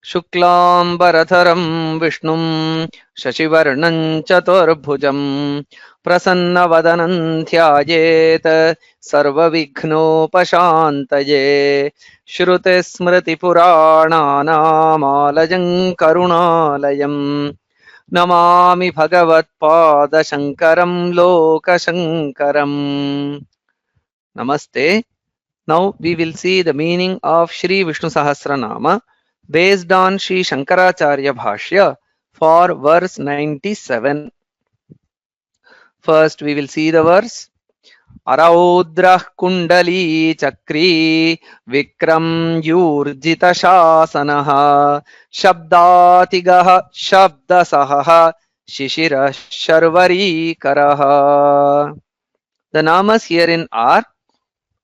शुक्लांबरधरं विष्णुं शशिवर्णं चतुर्भुजं प्रसन्नवदनं ध्यायेत् सर्वविघ्नोपशान्तये श्रुतिस्मृतिपुराणानामालयं करुणालयं Namami भगवत्पादशङ्करं लोकशङ्करम्. Namaste. Now we will see the meaning of Shri Vishnu Sahasranama based on Shri Shankaracharya Bhaashya for verse 97. First we will see the verse. Araudraḥ kuṇḍalī cakrī vikramī ūrjitaśāsanaḥ śabdātigaḥ śabdasahaḥ śiśiraḥ śarvarīkaraḥ. The namas herein are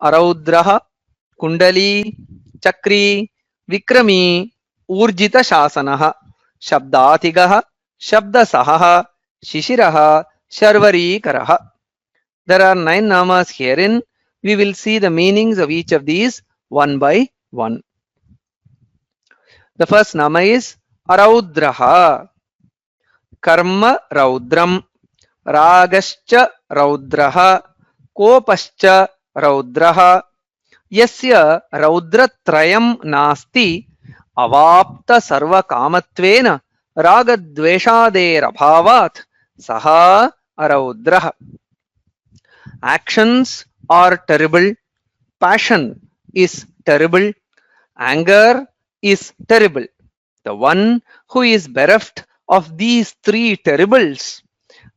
araudraḥ, kuṇḍalī, cakrī, vikramī, ūrjitaśāsanaḥ, śabdātigaḥ, śabdasahaḥ, śiśiraḥ, śarvarīkaraḥ. There are 9 namas herein. We will see the meanings of each of these one by one. The first nama is araudraḥ. Karma raudram, ragascha raudraḥ, kopascha raudraḥ, yasya raudratrayam nasti avapta sarva kamatvena ragadveshaderabhavat saha araudraḥ. Actions are terrible, passion is terrible, anger is terrible. The one who is bereft of these 3 terribles,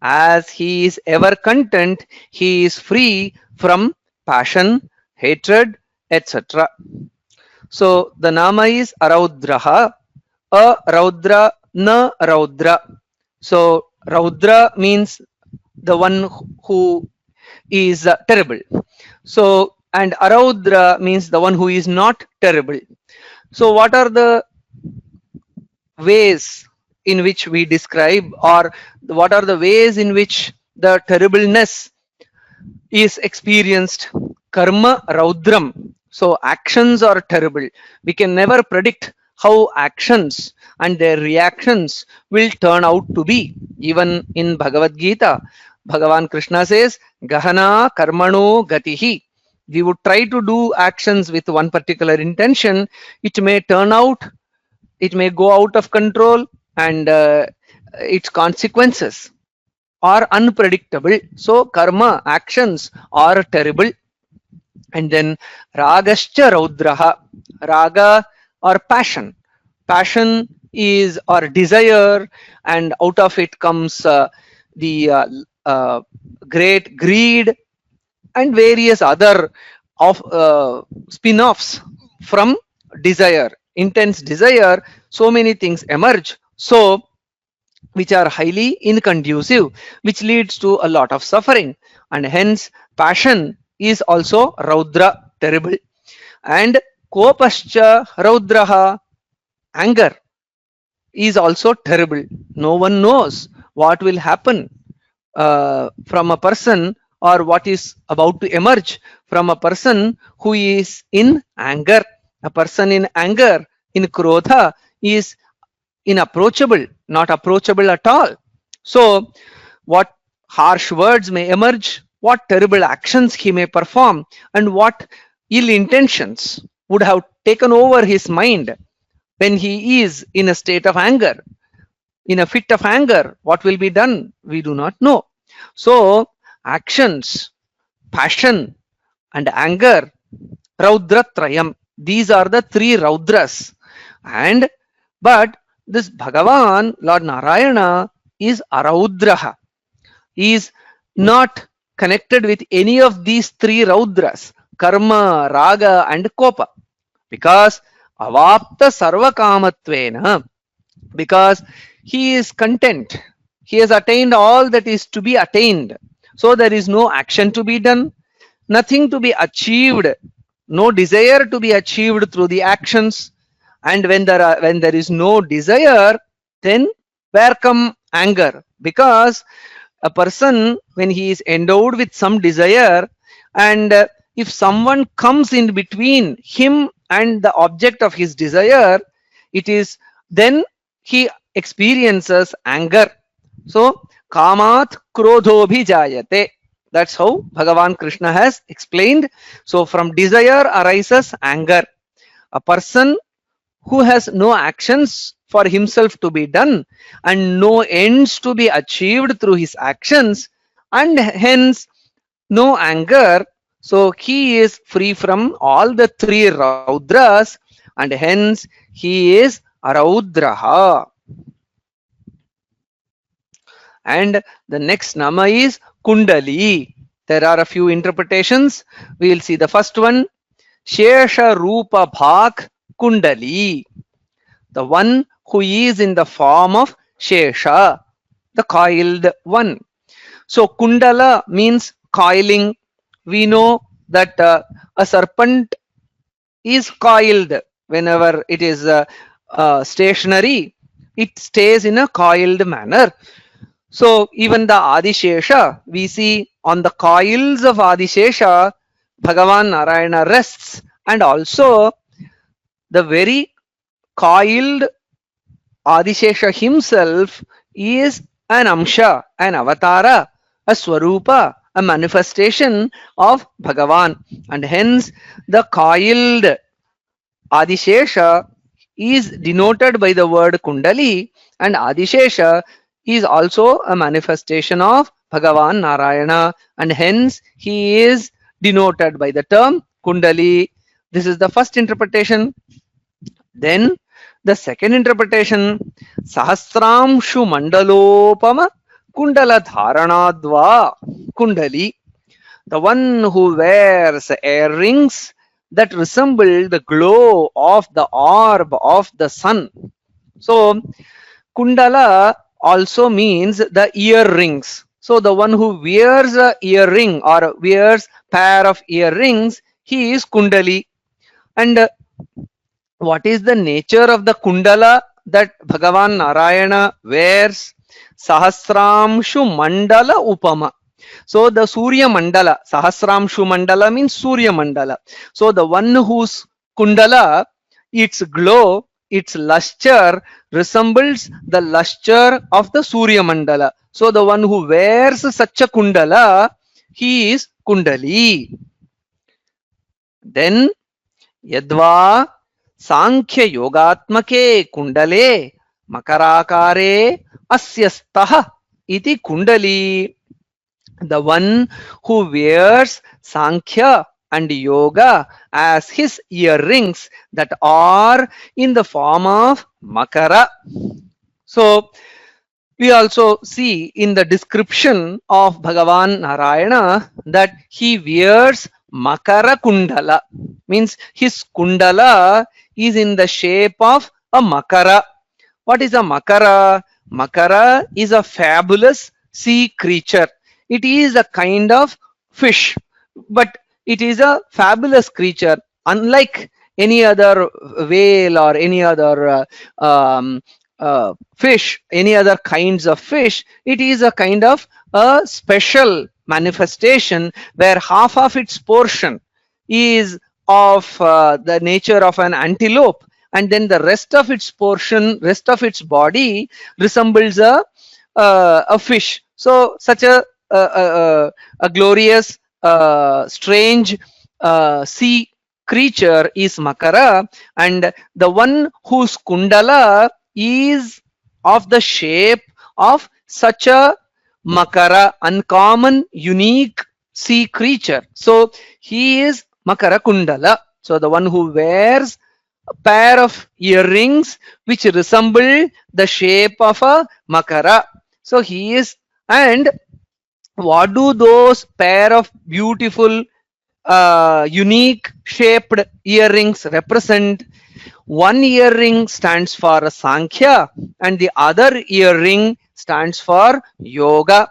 as he is ever content, he is free from passion, hatred, etc. So the nama is araudraḥ, a raudra, na raudra. So raudra means the one who is terrible. So, and araudra means the one who is not terrible. So what are the ways in which we describe, or what are the ways in which the terribleness is experienced? Karma raudram. So actions are terrible. We can never predict how actions and their reactions will turn out to be. Even in Bhagavad Gita, Bhagavan Krishna says, Gahana karmano gatihi. We would try to do actions with one particular intention. It may turn out, it may go out of control, and its consequences are unpredictable. So karma, actions are terrible. And then ragascha raudraḥ. Raga or passion. Passion is or desire, and out of it comes the great greed and various other of spin-offs from desire, intense desire. So many things emerge, so which are highly inconducive, which leads to a lot of suffering, and hence passion is also raudra, terrible. And kopascha raudraḥ, anger is also terrible. No one knows what will happen from a person, or what is about to emerge from a person who is in anger. A person in anger, in krodha, is inapproachable, not approachable at all. So what harsh words may emerge, what terrible actions he may perform, and what ill intentions would have taken over his mind when he is in a state of anger. In a fit of anger, what will be done? We do not know. So actions, passion, and anger, raudratrayam, these are the 3 raudras. And but this Bhagavan, Lord Narayana, is araudraḥ. He is not connected with any of these 3 raudras, karma, raga, and kopa, because avapta sarva kamatvena, because he is content. He has attained all that is to be attained. So there is no action to be done, nothing to be achieved, no desire to be achieved through the actions. And when there is no desire, then where come anger? Because a person, when he is endowed with some desire, and if someone comes in between him and the object of his desire, it is Then he experiences anger. So kamat krodhobhi jayate. That's how Bhagavan Krishna has explained. So from desire arises anger. A person who has no actions for himself to be done and no ends to be achieved through his actions, and hence no anger, so he is free from all the three raudras, and hence he is araudraḥ. And the next nama is kuṇḍalī. There are a few interpretations. We will see the first one. Shesha Rupa Bhak kuṇḍalī, the one who is in the form of Shesha, the coiled one. So Kundala means coiling. We know that a serpent is coiled whenever it is stationary. It stays in a coiled manner. So even the Adishesha, we see on the coils of Adishesha, Bhagavan Narayana rests, and also the very coiled Adishesha himself is an Amsha, an Avatara, a Swarupa, a manifestation of Bhagavan, and hence the coiled Adishesha is denoted by the word Kundali, and Adishesha is also a manifestation of Bhagavan Narayana, and hence he is denoted by the term Kundali. This is the first interpretation. Then the second interpretation, Sahasramshu Mandalopama Kundala Dharanadva Kundali, the one who wears earrings that resemble the glow of the orb of the sun. So Kundala also means the earrings. So the one who wears a earring or wears pair of earrings, he is Kundali. And what is the nature of the Kundala that Bhagavan Narayana wears? Sahasramshu Mandala Upama. So the Surya Mandala, Sahasramshu Mandala means Surya Mandala. So the one whose Kundala, its glow, its luster resembles the luster of the Surya Mandala. So the one who wears such a Kundala, he is Kundali. Then Yadva Sankhya Yogatmake Kundale Makarakare Asyastah iti Kundali, the one who wears Sankhya and Yoga as his earrings that are in the form of Makara. So we also see in the description of Bhagavan Narayana that he wears Makara Kundala, means his Kundala is in the shape of a Makara. What is a Makara? Makara is a fabulous sea creature. It is a kind of fish, but it is a fabulous creature, unlike any other whale or any other fish, any other kinds of fish. It is a kind of a special manifestation where half of its portion is of the nature of an antelope, and then the rest of its portion, rest of its body resembles a fish. So such a glorious, strange sea creature is Makara, and the one whose Kundala is of the shape of such a Makara, uncommon, unique sea creature. So he is Makara Kundala. So the one who wears a pair of earrings which resemble the shape of a Makara. So he is, and what do those pair of beautiful unique shaped earrings represent? One earring stands for Sankhya and the other earring stands for Yoga.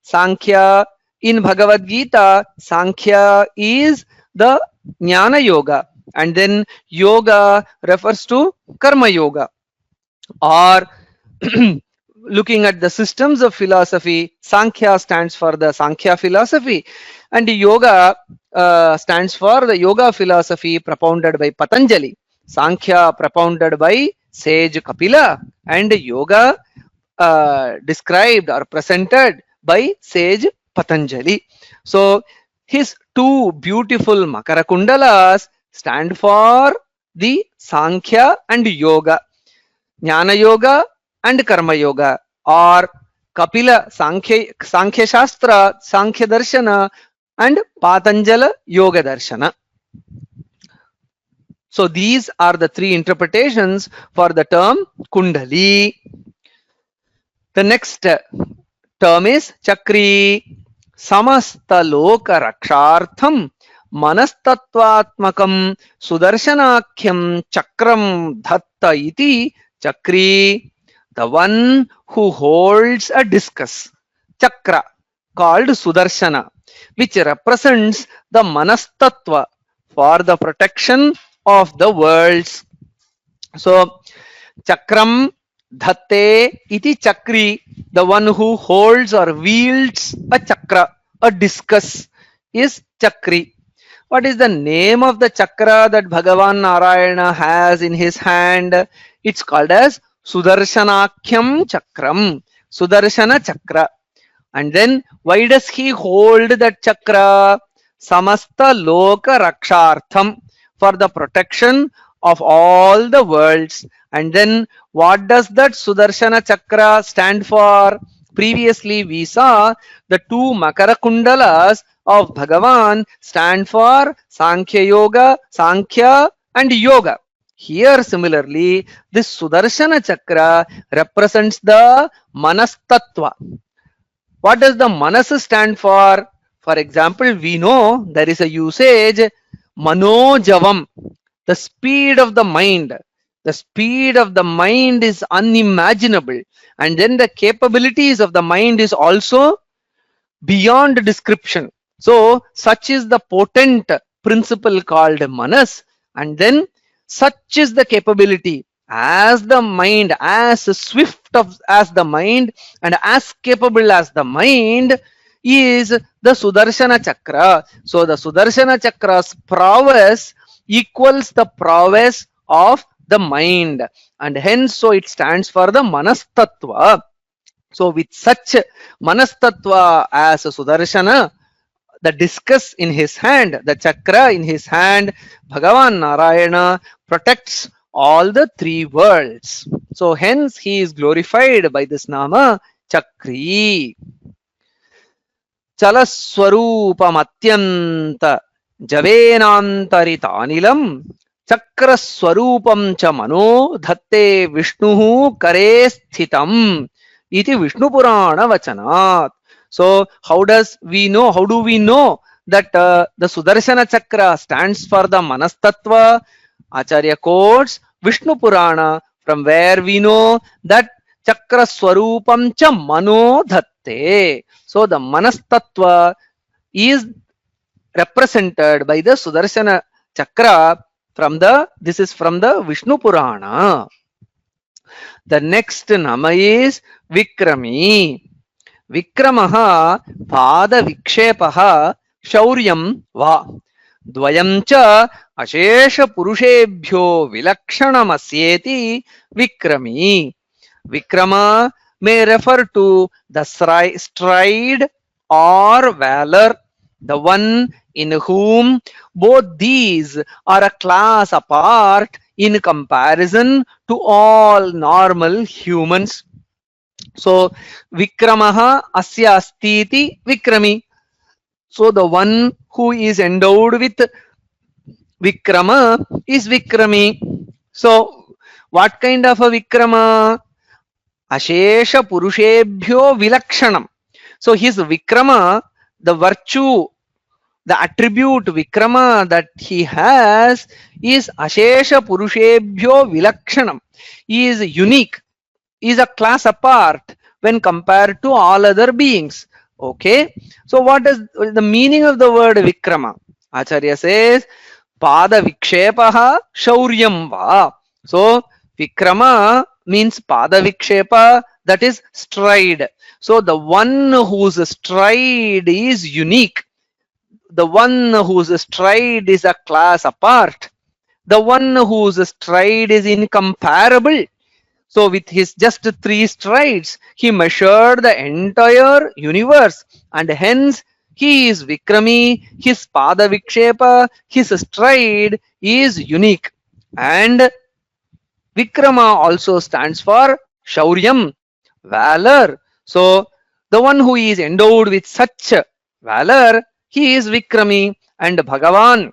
Sankhya, in Bhagavad Gita, Sankhya is the Jnana Yoga, and then Yoga refers to Karma Yoga. Or looking at the systems of philosophy, Sankhya stands for the Sankhya philosophy, and Yoga stands for the Yoga philosophy propounded by Patanjali. Sankhya propounded by sage Kapila, and yoga described or presented by sage Patanjali. So his two beautiful Makara Kundalas stand for the Sankhya and Yoga, Jnana Yoga and Karma Yoga, or Kapila Sankhya Shastra, Sankhya Darshana, and Patanjala Yoga Darshana. So these are the three interpretations for the term Kundali. The next term is cakrī. Samasta loka rakshartham manastattvatmakam sudarshanakhyam chakram dhatta iti cakrī. The one who holds a discus, chakra, called Sudarshana, which represents the manastattva for the protection of the worlds. So chakram dhatte iti cakrī, the one who holds or wields a chakra, a discus, is cakrī. What is the name of the chakra that Bhagavan Narayana has in his hand? It's called as Sudarshanakyam Chakram, Sudarshana Chakra. And then why does he hold that chakra? Samasta loka rakshartham, for the protection of all the worlds. And then what does that Sudarshana Chakra stand for? Previously we saw the two Makara Kundalas of Bhagavan stand for Sankhya Yoga, Sankhya and Yoga. Here similarly, this Sudarshana Chakra represents the Manastattva. What does the Manas stand for? For example, we know there is a usage, Manojavam, the speed of the mind. The speed of the mind is unimaginable, and then the capabilities of the mind is also beyond description. So such is the potent principle called Manas, and then such is the capability. As the mind, as swift as the mind and as capable as the mind is the Sudarshana Chakra. So the Sudarshana Chakra's prowess equals the prowess of the mind, and hence so it stands for the Manastattva. So with such Manastattva as Sudarshana, the discus in his hand, the chakra in his hand, Bhagavan Narayana protects all the three worlds. So hence he is glorified by this naama cakrī. Chalaswarupam atyanta javenantaritānilam chakraswarupam cha mano dhatte Vishnu kare sthitam iti Vishnu Purana vachanat. So how do we know that the Sudarshana Chakra stands for the Manastattva? Acharya quotes Vishnu Purana, from where we know that Chakra Swarupam cha mano dhatte. So the Manastattva is represented by the Sudarshana Chakra this is from the Vishnu Purana. The next nama is vikramī. Vikramaha pada vikshepaha shauryam va. Dvayam cha ashesha purushebhyo vilakshanamasyeti vikramī. Vikrama may refer to the stride or valor, the one in whom both these are a class apart in comparison to all normal humans. So vikramaha asya astiti vikramī. So the one who is endowed with vikrama is vikramī. So what kind of a vikrama? Ashesha purushebhyo vilakshanam. So his vikrama, the virtue, the attribute vikrama that he has is ashesha purushebhyo vilakshanam. He is unique, is a class apart when compared to all other beings. Okay, so what is the meaning of the word vikrama? Acharya says pada vikshepaha shauryam va. So vikrama means pada vikshepa, that is stride. So the one whose stride is unique, the one whose stride is a class apart, the one whose stride is incomparable. So with his just 3 strides, he measured the entire universe, and hence he is vikramī, his pada vikshepa, his stride is unique. And vikrama also stands for shauryam, valor. So the one who is endowed with such valor, he is vikramī. And Bhagavan,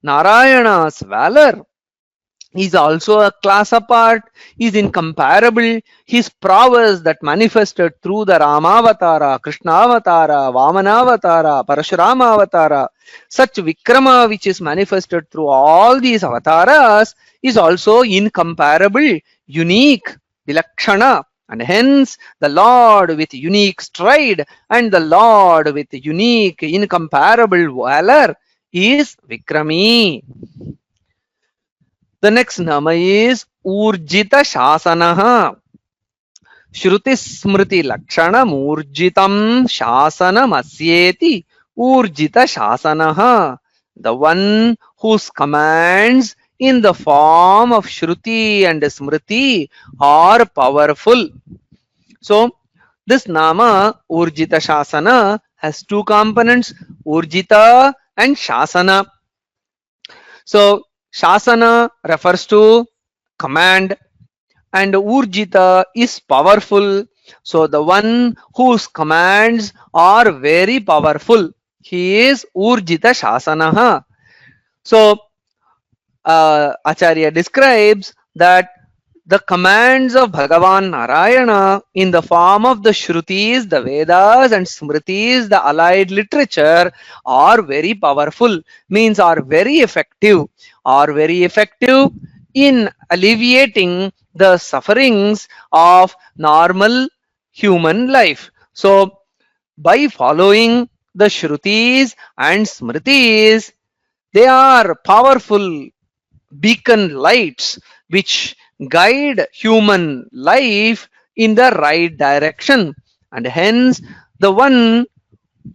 Narayana's valor is also a class apart, is incomparable. His prowess that manifested through the Ramavatara, Krishnavatara, Vamanavatara, Parashuramavatara, such Vikrama which is manifested through all these avatars is also incomparable, unique, Vilakshana. And hence the Lord with unique stride and the Lord with unique, incomparable valor is Vikramī. The next nama is ūrjitaśāsanaḥ. Shruti smriti lakshanam ūrjitam shasanam asyeti ūrjitaśāsanaḥ. The one whose commands in the form of Shruti and Smriti are powerful. So this nama ūrjitaśāsana has 2 components, ūrjita and shasana. So shasana refers to command and ūrjita is powerful. So the one whose commands are very powerful, he is ūrjitaśāsanaḥ. So Acharya describes that the commands of Bhagavan Narayana in the form of the Shrutis, the Vedas and Smritis, the allied literature are very powerful, means are very effective in alleviating the sufferings of normal human life. So by following the Shrutis and Smritis, they are powerful beacon lights which guide human life in the right direction. And hence the one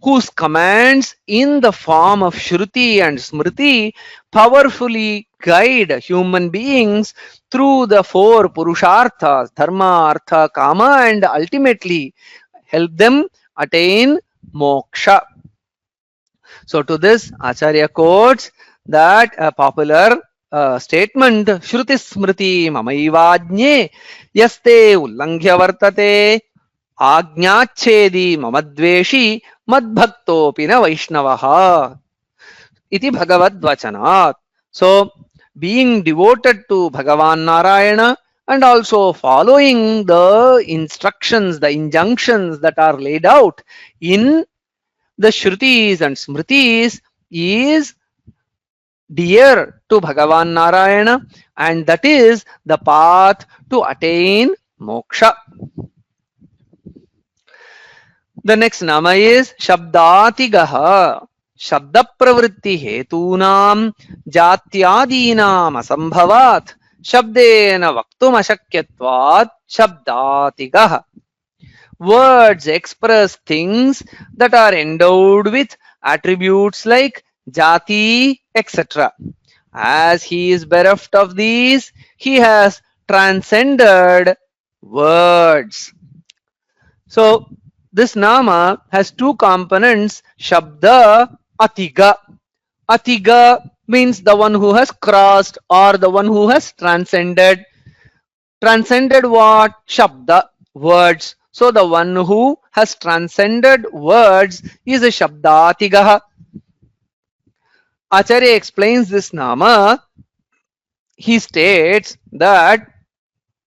whose commands in the form of Shruti and Smriti powerfully guide human beings through the 4 Purusharthas, Dharma, Artha, Kama, and ultimately help them attain moksha. So to this, Acharya quotes that a popular statement, Shruti Smriti Mamaivajñe Yaste Ullanghya Vartate Ajñachedi Mamadveshi Madbhaktopi na Vaishnavaha iti Bhagavad Vachanat. So being devoted to Bhagavan Narayana and also following the instructions, the injunctions that are laid out in the Shrutis and Smritis is dear to Bhagavan Narayana, and that is the path to attain moksha. The next nama is śabdātigaḥ. Shabda pravritti hetunam jatyādīnām asambhavāt shabdena vaktum ashakyatvat śabdātigaḥ. Words express things that are endowed with attributes like jati, etc. As he is bereft of these, he has transcended words. So this nama has 2 components, shabda, atiga. Atiga means the one who has crossed or the one who has transcended. Transcended what? Shabda, words. So the one who has transcended words is a śabdātigaḥ. Acharya explains this nama. He states that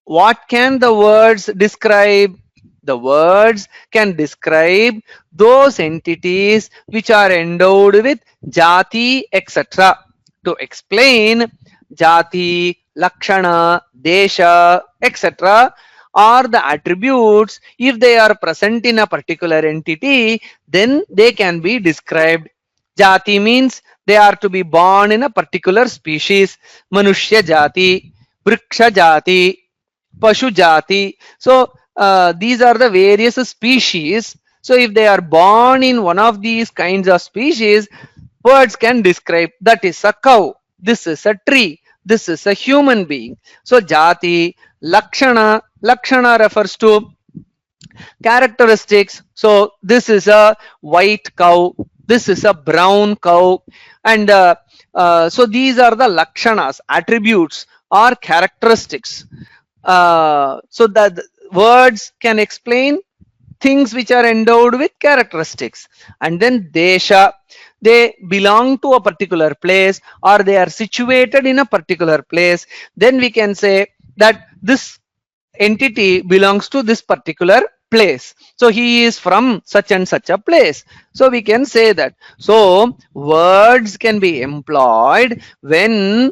what can the words describe? The words can describe those entities which are endowed with jati, etc. To explain jati, lakshana, desha, etc. are the attributes. If they are present in a particular entity, then they can be described. Jati means they are to be born in a particular species. Manushya jati, vriksha jati, pashu jati. So these are the various species. So if they are born in one of these kinds of species, words can describe that is a cow, this is a tree, this is a human being. So jati, lakshana, lakshana refers to characteristics. So this is a white cow, this is a brown cow, and so these are the lakshanas, attributes or characteristics. So that words can explain things which are endowed with characteristics. And then desha, they belong to a particular place or they are situated in a particular place. Then we can say that this entity belongs to this particular place. So he is from such and such a place. So we can say that. So words can be employed when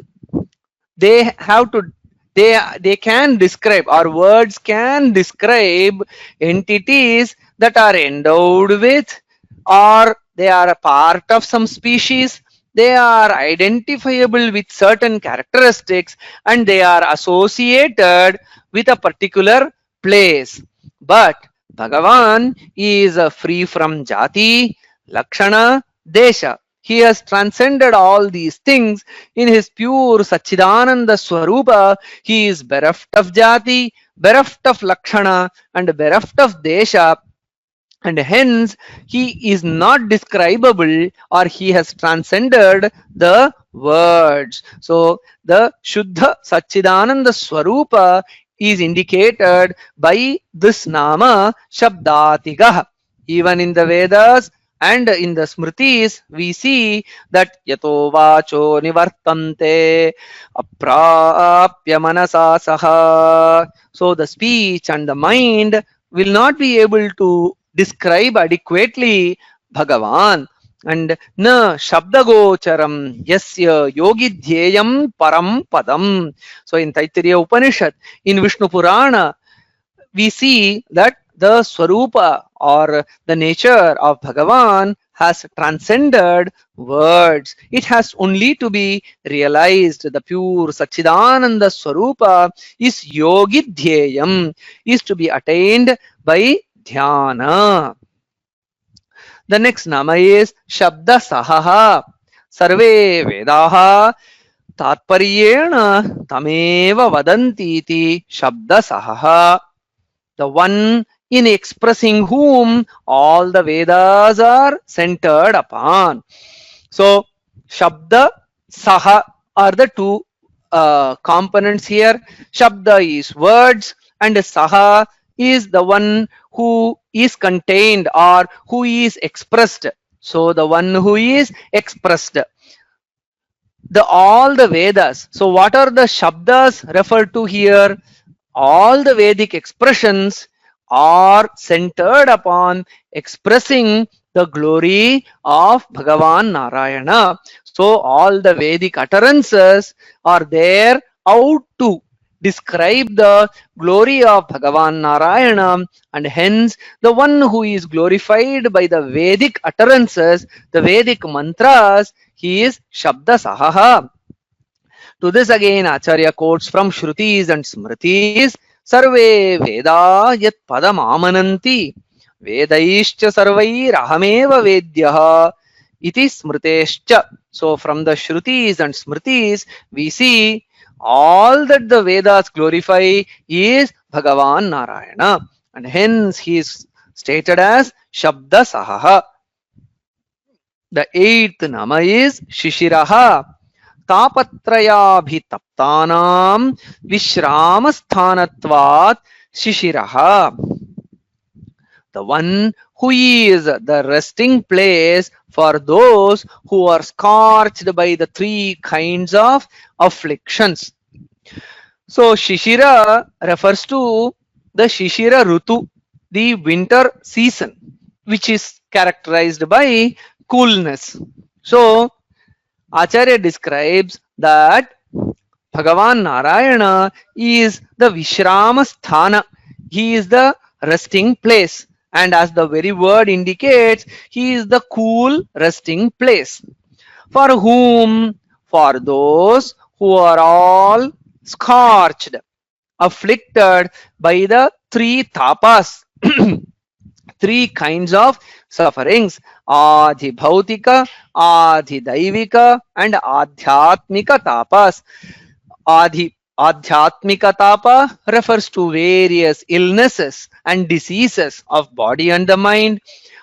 they have to, they can describe, or words can describe entities that are endowed with, or they are a part of some species, they are identifiable with certain characteristics, and they are associated with a particular place. But Bhagavan is free from jati, lakshana, desha. He has transcended all these things in his pure Satchidananda Swarupa. He is bereft of jati, bereft of lakshana, and bereft of desha, and hence he is not describable, or he has transcended the words. So the Shuddha Satchidananda Swarupa is indicated by this nama śabdātigaḥ. Even in the Vedas and in the Smritis, we see that yato vacho nivartante aprapya manasa saha. So the speech and the mind will not be able to describe adequately Bhagavan. And na shabdagocharam yasya yogidhyayam param padam. So in Taittiriya Upanishad, in Vishnu Purana, we see that the Swarupa or the nature of Bhagavan has transcended words. It has only to be realized. The pure Satchidananda Swarupa is yogidhyayam, is to be attained by dhyana. The next nama is śabdasahaḥ. Sarve vedaha tatparyena tameva vadanti iti śabdasahaḥ. The one in expressing whom all the Vedas are centered upon. So Shabda, Saha are the two components here. Shabda is words and Saha is the one who is contained or who is expressed. So the one who is expressed. All the Vedas. So what are the Shabdas referred to here? All the Vedic expressions are centered upon expressing the glory of Bhagavan Narayana. So all the Vedic utterances are there out to describe the glory of Bhagavan Narayana, and hence the one who is glorified by the Vedic utterances, the Vedic mantras, he is śabdasahaḥ. To this again Acharya quotes from Shrutis and Smritis, Sarve Veda yat padam amananti Vedaishcha sarvairahameva vedyah iti smritescha. So from the Shrutis and Smritis we see all that the Vedas glorify is Bhagavan Narayana, and hence he is stated as śabdasahaḥ. The eighth nama is śiśiraḥ. तापत्रयाभितप्तानां विश्रामस्थानत्वात् śiśiraḥ. The one who is the resting place for those who are scorched by the three kinds of afflictions. So śiśira refers to the śiśira rutu, the winter season, which is characterized by coolness. So Acharya describes that Bhagavan Narayana is the Vishrama Sthana. He is the resting place. And as the very word indicates, he is the cool resting place. For whom? For those who are all scorched, afflicted by the three tapas, three kinds of sufferings: Adhi Bhautika, Adhi Daivika, and Adhyatmika tapas. Adi Adhyatmika tapa refers to various illnesses and diseases of body and the mind.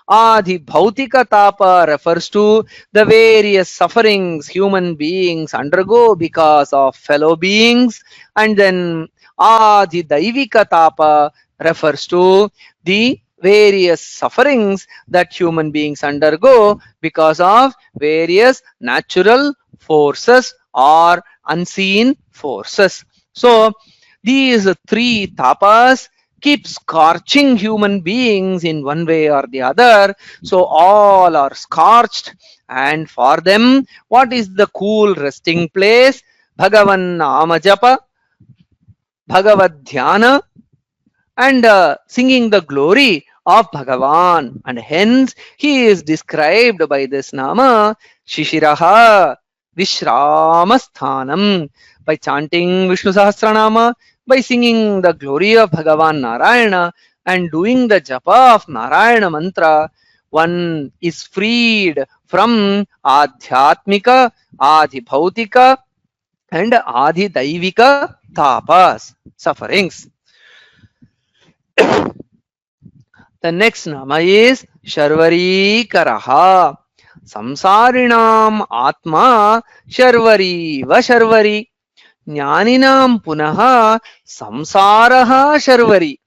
Adi Bhautika tapa refers to the various sufferings human beings undergo because of fellow beings. And then Adi Daivika tapa refers to the various sufferings that human beings undergo because of various natural forces or unseen forces. So these three tapas keep scorching human beings in one way or the other. So all are scorched, and for them, what is the cool resting place? Bhagavan Nama Japa, Bhagavad Dhyana, and singing the glory of Bhagavan. And hence he is described by this nama śiśiraḥ, Vishramasthānam. By chanting Vishnu Sahasranama, by singing the glory of Bhagavan Narayana and doing the japa of Narayana mantra, one is freed from adhyatmika, adhibhautika, and adhidaivika tapas, sufferings. The next nama is śarvarīkaraḥ. Samsarinam atma śarvarī va śarvarī. Jnaninam punaha samsaraha śarvarī.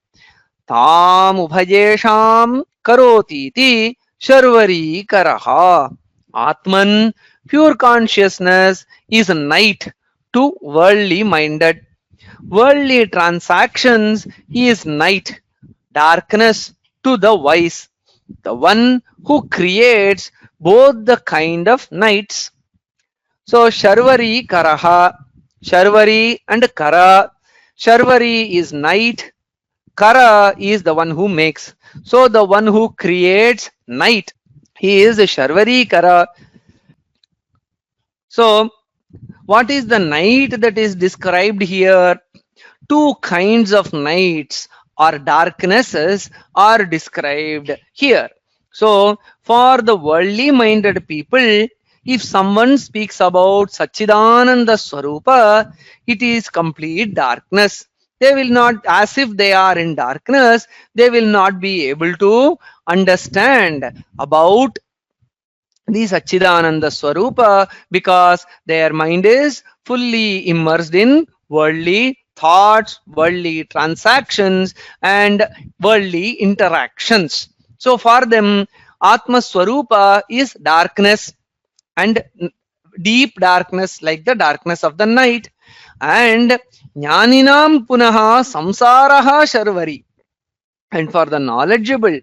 Tam ubhajesham karotiti śarvarīkaraḥ. Atman, pure consciousness, is night to worldly minded. Worldly transactions is night, darkness to the wise. The one who creates both the kind of nights. So śarvarīkaraḥ, Sharvari and Kara. Sharvari is night, Kara is the one who makes. So the one who creates night, he is Sharvari Kara. So what is the night that is described here? Two kinds of nights or darknesses are described here. So for the worldly minded people, if someone speaks about Satchidananda Swarupa, it is complete darkness. They will not, as if they are in darkness, they will not be able to understand about the Satchidananda Swarupa because their mind is fully immersed in worldly thoughts, worldly transactions, and worldly interactions. So for them, Atma Swarupa is darkness, and deep darkness like the darkness of the night. And Jnaninam punaha samsaraha sharvari. And for the knowledgeable,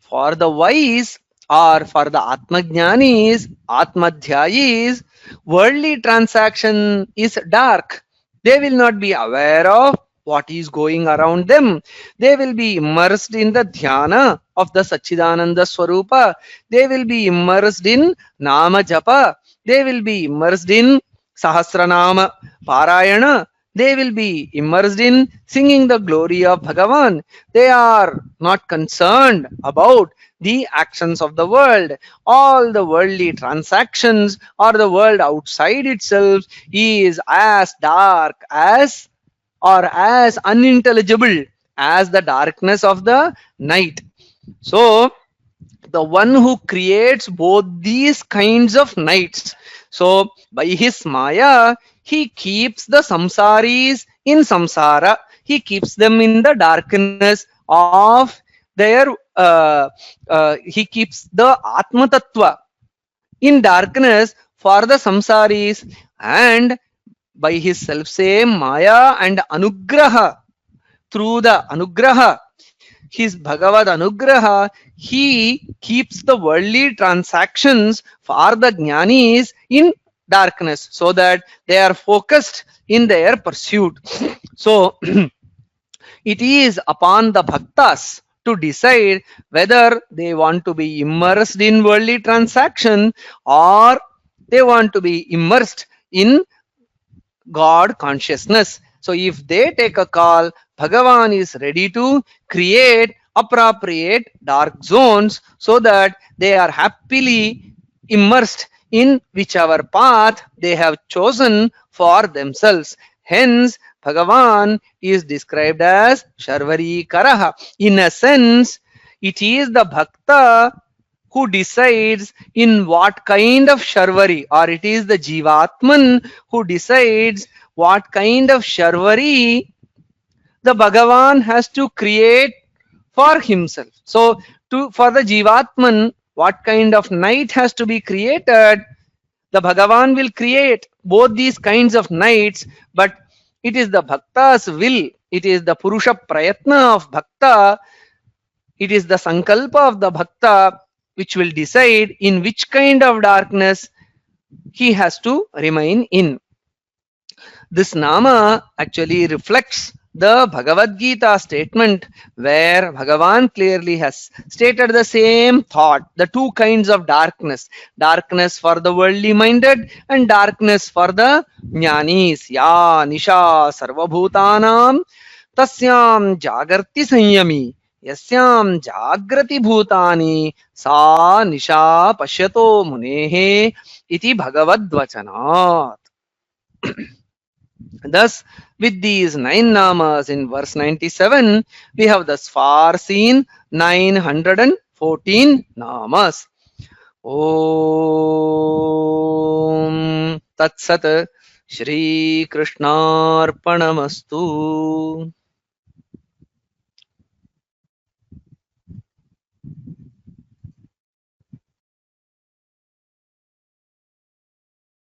for the wise, or for the Atmajnanis, Atmadhyayis, worldly transaction is dark. They will not be aware of what is going around them. They will be immersed in the dhyana of the Satchidananda Swarupa. They will be immersed in Nama Japa. They will be immersed in Sahasranama Parayana. They will be immersed in singing the glory of Bhagavan. They are not concerned about the actions of the world. All the worldly transactions or the world outside itself is as dark as or as unintelligible as the darkness of the night. So the one who creates both these kinds of nights, so by his maya, he keeps the samsaris in samsara. He keeps them in the darkness of their, he keeps the Atma Tattva in darkness for the samsaris, and by his self same maya and anugraha, through the anugraha, his Bhagavad anugraha, he keeps the worldly transactions for the jnanis in darkness so that they are focused in their pursuit. So it is upon the bhaktas to decide whether they want to be immersed in worldly transaction or they want to be immersed in God consciousness. So if they take a call, Bhagavan is ready to create appropriate dark zones so that they are happily immersed in whichever path they have chosen for themselves. Hence, Bhagavan is described as śarvarīkaraḥ. In a sense, it is the bhakta who decides in what kind of sharvari, or it is the jivatman who decides what kind of sharvari the Bhagavan has to create for himself. So for the jivatman, what kind of night has to be created, the Bhagavan will create both these kinds of nights, but it is the bhakta's will, it is the purusha prayatna of bhakta, it is the sankalpa of the bhakta which will decide in which kind of darkness he has to remain in. This naama actually reflects the Bhagavad Gita statement where Bhagavan clearly has stated the same thought, the two kinds of darkness, darkness for the worldly minded and darkness for the jnanis. Ya nisha sarvabhutanam tasyam jagarti sanyami yasyam jagrati bhutani sa nisha pashyato munehe iti Bhagavad Vachanat. Thus, with these 9 namas in verse 97, we have thus far seen 914 namas. Om Tat Sat, Shri Krishnarpanamastu.